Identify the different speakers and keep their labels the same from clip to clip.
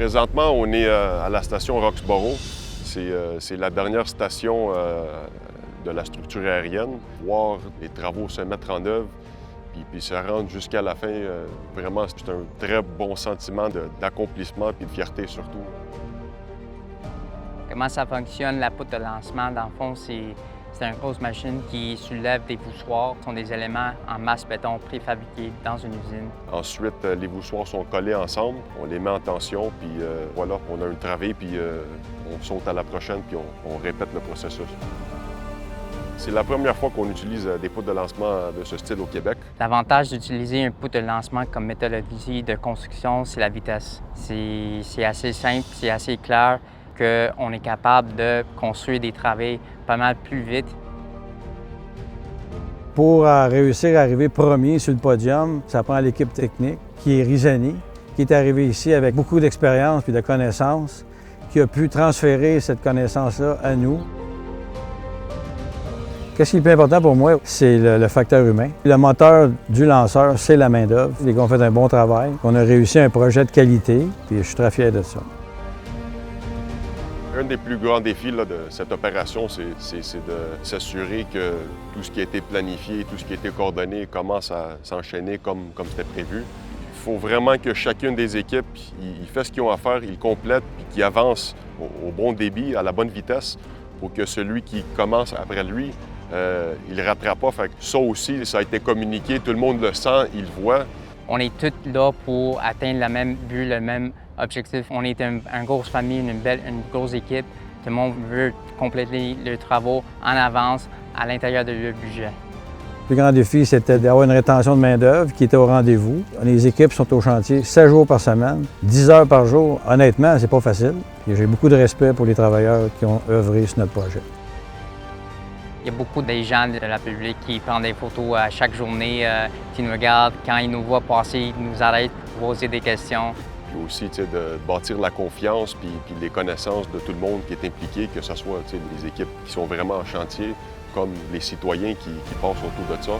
Speaker 1: Présentement, on est à la station Roxborough. C'est la dernière station de la structure aérienne. Voir les travaux se mettre en œuvre puis se rendre jusqu'à la fin, vraiment, c'est un très bon sentiment d'accomplissement et de fierté surtout.
Speaker 2: Comment ça fonctionne, la poutre de lancement? Dans le fond, c'est une grosse machine qui soulève des voussoirs. Ce sont des éléments en masse béton préfabriqués dans une usine.
Speaker 1: Ensuite, les voussoirs sont collés ensemble, on les met en tension, puis voilà, on a un travé, puis on saute à la prochaine, puis on répète le processus. C'est la première fois qu'on utilise des poutres de lancement de ce style au Québec.
Speaker 2: L'avantage d'utiliser une poutre de lancement comme méthodologie de construction, c'est la vitesse. C'est assez simple, c'est assez clair qu'on est capable de construire des travées pas mal plus vite.
Speaker 3: Pour réussir à arriver premier sur le podium, ça prend l'équipe technique qui est Risani, qui est arrivée ici avec beaucoup d'expérience et de connaissances, qui a pu transférer cette connaissance-là à nous. Qu'est-ce qui est le plus important pour moi, c'est le facteur humain. Le moteur du lanceur, c'est la main-d'œuvre. Les gars ont fait un bon travail. On a réussi un projet de qualité, puis je suis très fier de ça.
Speaker 1: Un des plus grands défis de cette opération, c'est de s'assurer que tout ce qui a été planifié, tout ce qui a été coordonné commence à s'enchaîner comme c'était prévu. Il faut vraiment que chacune des équipes il fait ce qu'ils ont à faire, ils complètent, puis qu'ils avancent au bon débit, à la bonne vitesse, pour que celui qui commence après lui, il ne rattrape pas. Fait que ça aussi, ça a été communiqué, tout le monde le sent, il le voit.
Speaker 2: On est tous là pour atteindre le même but, le même objectif. On est une grosse famille, une grosse équipe. Tout le monde veut compléter leurs travaux en avance à l'intérieur de leur budget.
Speaker 3: Le plus grand défi, c'était d'avoir une rétention de main-d'œuvre qui était au rendez-vous. Les équipes sont au chantier 7 jours par semaine, 10 heures par jour. Honnêtement, c'est pas facile. J'ai beaucoup de respect pour les travailleurs qui ont œuvré sur notre projet.
Speaker 2: Il y a beaucoup de gens de la public qui prennent des photos à chaque journée, qui nous regardent. Quand ils nous voient passer, ils nous arrêtent pour poser des questions.
Speaker 1: Puis aussi, de bâtir la confiance puis les connaissances de tout le monde qui est impliqué, que ce soit les équipes qui sont vraiment en chantier, comme les citoyens qui passent autour de ça.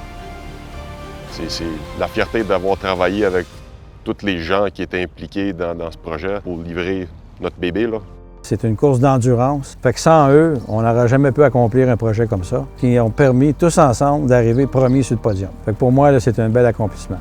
Speaker 1: C'est la fierté d'avoir travaillé avec tous les gens qui étaient impliqués dans ce projet pour livrer notre bébé, là.
Speaker 3: C'est une course d'endurance. Fait que sans eux, on n'aurait jamais pu accomplir un projet comme ça, qui ont permis tous ensemble d'arriver premiers sur le podium. Fait que pour moi, c'est un bel accomplissement.